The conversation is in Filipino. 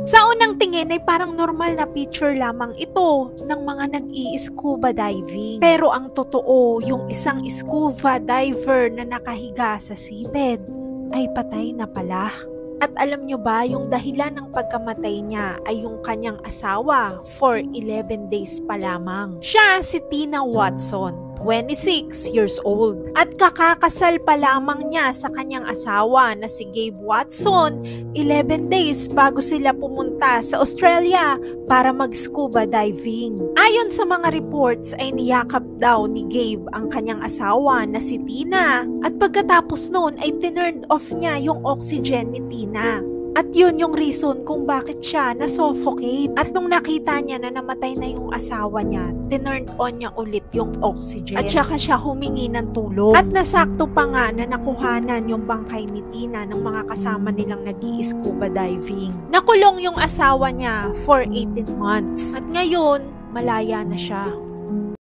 Sa unang tingin ay parang normal na picture lamang ito ng mga nag-i-scuba diving. Pero ang totoo, yung isang scuba diver na nakahiga sa seabed ay patay na pala. At alam nyo ba, yung dahilan ng pagkamatay niya ay yung kanyang asawa for 11 days pa lamang. Siya si Tina Watson, 26 years old. At kakakasal pa lamang niya sa kanyang asawa na si Gabe Watson 11 days bago sila pumunta sa Australia para mag-scuba diving. Ayon sa mga reports ay niyakap daw ni Gabe ang kanyang asawa na si Tina at pagkatapos noon ay tinurned off niya yung oxygen ni Tina. At yun yung reason kung bakit siya na-suffocate. At nung nakita niya na namatay na yung asawa niya, tinurn on niya ulit yung oxygen. At saka siya humingi ng tulong. At nasakto pa nga na nakuhanan yung bangkay ni Tina ng mga kasama nilang nag-i-scuba diving. Nakulong yung asawa niya for 18 months. At ngayon, malaya na siya.